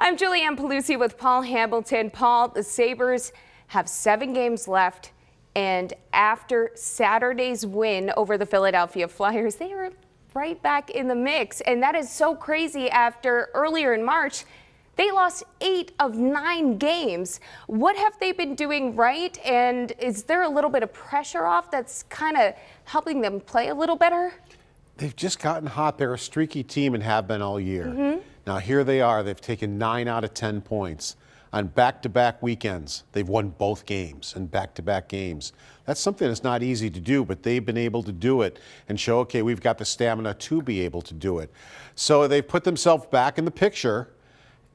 I'm Julianne Pelusi with Paul Hamilton. Paul, the Sabres have 7 games left, and after Saturday's win over the Philadelphia Flyers, they are right back in the mix. And that is so crazy after earlier in March, they lost 8 of 9 games. What have they been doing right? And is there a little bit of pressure off that's kind of helping them play a little better? They've just gotten hot. They're a streaky team and have been all year. Now here they are. They've taken 9 out of 10 points. On back-to-back weekends, they've won both games in back-to-back games. That's something that's not easy to do, but they've been able to do it and show, okay, we've got the stamina to be able to do it. So they've put themselves back in the picture.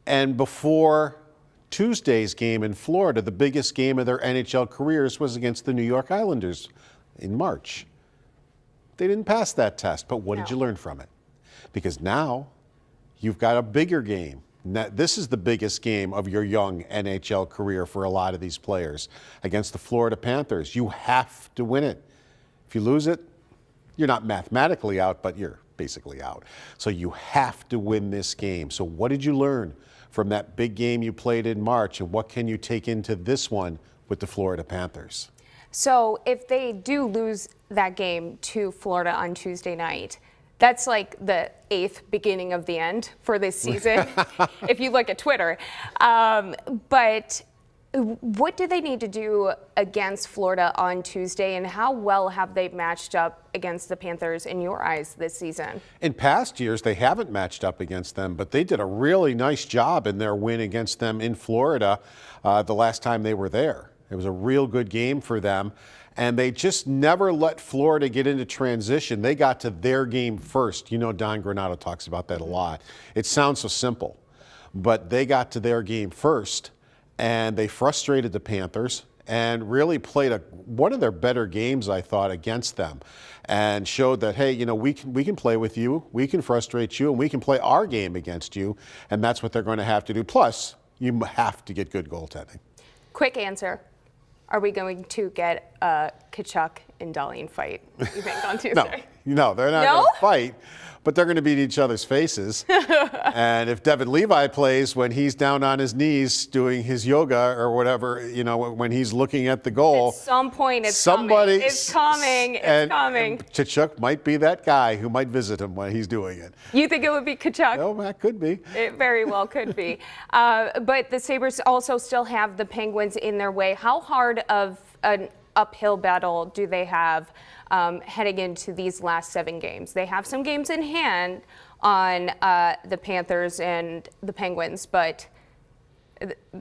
And before Tuesday's game in Florida, the biggest game of their NHL careers was against the New York Islanders in March. They didn't pass that test, but what did you learn from it? Because now you've got a bigger game. Now, this is the biggest game of your young NHL career for a lot of these players against the Florida Panthers. You have to win it. If you lose it, you're not mathematically out, but you're basically out. So you have to win this game. So what did you learn from that big game you played in March, and what can you take into this one with the Florida Panthers? So if they do lose that game to Florida on Tuesday night, that's like the 8th beginning of the end for this season, if you look at Twitter. But what do they need to do against Florida on Tuesday, and how well have they matched up against the Panthers in your eyes this season? In past years, they haven't matched up against them, but they did a really nice job in their win against them in Florida the last time they were there. It was a real good game for them, and they just never let Florida get into transition. They got to their game first. You know, Don Granato talks about that a lot. It sounds so simple, but they got to their game first, and they frustrated the Panthers and really played one of their better games, I thought, against them, and showed that, hey, you know, we can play with you, we can frustrate you, and we can play our game against you, and that's what they're going to have to do. Plus, you have to get good goaltending. Quick answer. Are we going to get a Tkachuk and Dahlin fight, you think, on Tuesday? No, they're not going to fight, but they're going to beat each other's faces. And if Devon Levi plays when he's down on his knees doing his yoga or whatever, you know, when he's looking at the goal. At some point, it's somebody, coming. It's coming. It's coming. Tkachuk might be that guy who might visit him when he's doing it. You think it would be Tkachuk? No, that could be. It very well could be. But the Sabres also still have the Penguins in their way. How hard of an uphill battle do they have heading into these last 7 games? They have some games in hand on the Panthers and the Penguins, but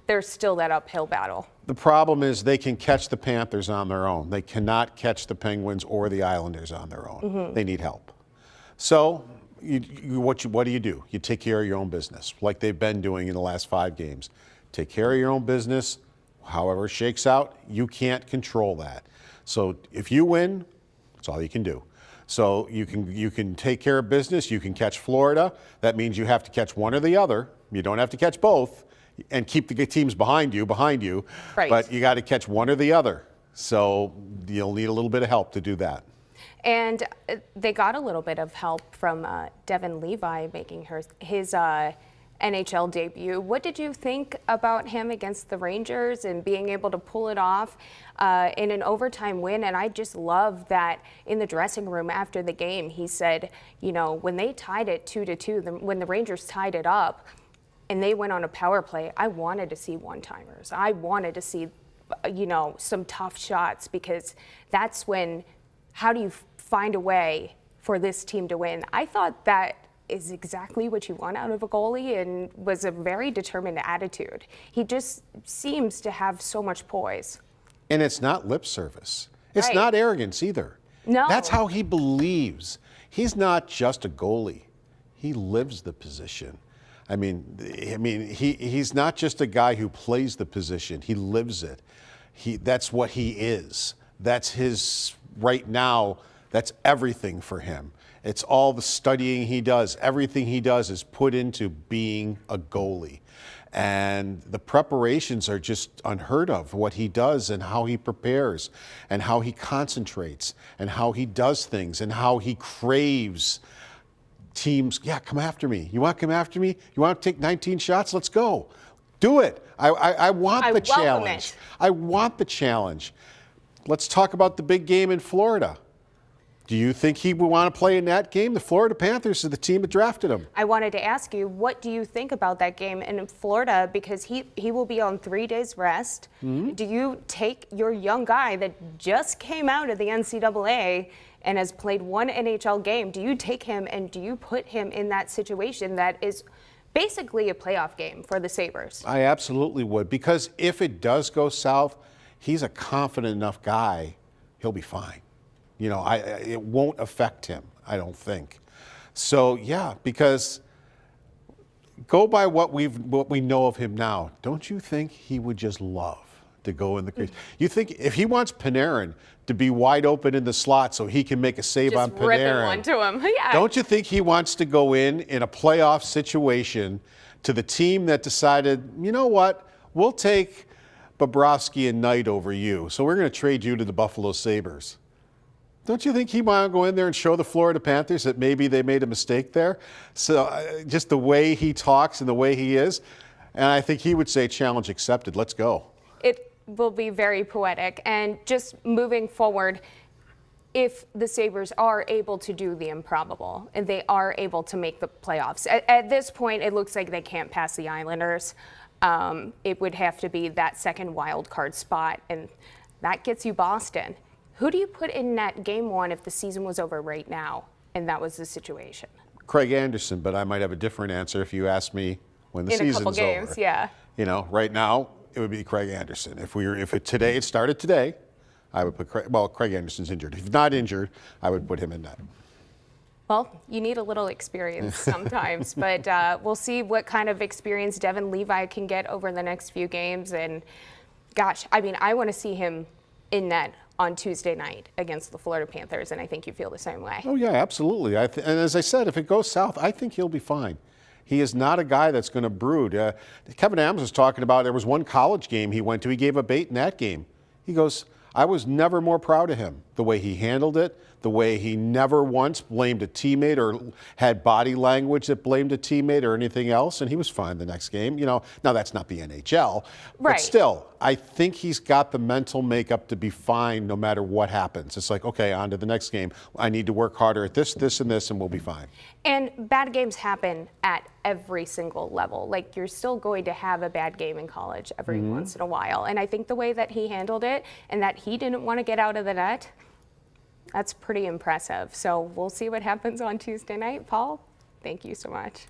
there's still that uphill battle. The problem is they can catch the Panthers on their own. They cannot catch the Penguins or the Islanders on their own. They need help. So what do? You take care of your own business, like they've been doing in the last 5 games. Take care of your own business. However it shakes out, you can't control that. So if you win, that's all you can do. So you can take care of business. You can catch Florida. That means you have to catch one or the other. You don't have to catch both and keep the teams behind you. Right. But you got to catch one or the other. So you'll need a little bit of help to do that. And they got a little bit of help from Devon Levi making his NHL debut. What did you think about him against the Rangers and being able to pull it off in an overtime win? And I just love that in the dressing room after the game, he said, you know, when they tied it 2-2, when the Rangers tied it up and they went on a power play, I wanted to see one-timers. I wanted to see, you know, some tough shots, because that's when, how do you find a way for this team to win? I thought that is exactly what you want out of a goalie, and was a very determined attitude. He just seems to have so much poise. And it's not lip service. It's not arrogance either. No. That's how he believes. He's not just a goalie. He lives the position. I mean, he's not just a guy who plays the position. He lives it. That's what he is. That's his, right now, that's everything for him. It's all the studying he does. Everything he does is put into being a goalie. And the preparations are just unheard of, what he does and how he prepares and how he concentrates and how he does things and how he craves teams, yeah, come after me. You want to come after me? You want to take 19 shots? Let's go. Do it. I want the challenge. I want the challenge. Let's talk about the big game in Florida. Do you think he would want to play in that game? The Florida Panthers are the team that drafted him. I wanted to ask you, what do you think about that game in Florida? Because he will be on 3 days rest. Mm-hmm. Do you take your young guy that just came out of the NCAA and has played one NHL game, do you take him and do you put him in that situation that is basically a playoff game for the Sabres? I absolutely would, because if it does go south, he's a confident enough guy, he'll be fine. You know, it won't affect him, I don't think. So, yeah, because go by what we know of him now. Don't you think he would just love to go in the crease? You think if he wants Panarin to be wide open in the slot so he can make a save just on Panarin, ripping one to him. Yeah. Don't you think he wants to go in a playoff situation to the team that decided, you know what, we'll take Bobrovsky and Knight over you, so we're going to trade you to the Buffalo Sabres? Don't you think he might go in there and show the Florida Panthers that maybe they made a mistake there? So just the way he talks and the way he is, and I think he would say challenge accepted, let's go. It will be very poetic. And just moving forward, if the Sabres are able to do the improbable and they are able to make the playoffs, at this point it looks like they can't pass the Islanders. It would have to be that second wild card spot, and that gets you Boston. Who do you put in that game one if the season was over right now and that was the situation? Craig Anderson, but I might have a different answer if you ask me when the season's over. In a couple games, yeah. You know, right now it would be Craig Anderson. If it started today, I would put Craig Anderson's injured. If not injured, I would put him in that. Well, you need a little experience sometimes, but we'll see what kind of experience Devon Levi can get over the next few games. And gosh, I mean, I want to see him in net on Tuesday night against the Florida Panthers, and I think you feel the same way. Oh, yeah, absolutely. And as I said, if it goes south, I think he'll be fine. He is not a guy that's going to brood. Kevin Adams was talking about there was one college game he went to. He gave up 8 in that game. He goes, I was never more proud of him, the way he handled it, the way he never once blamed a teammate or had body language that blamed a teammate or anything else, and he was fine the next game. You know, now that's not the NHL, right. But still, I think he's got the mental makeup to be fine no matter what happens. It's like, okay, on to the next game. I need to work harder at this, this, and this, and we'll be fine. And bad games happen at every single level. Like, you're still going to have a bad game in college every once in a while. And I think the way that he handled it and that he didn't want to get out of the net, that's pretty impressive. So we'll see what happens on Tuesday night. Paul, thank you so much.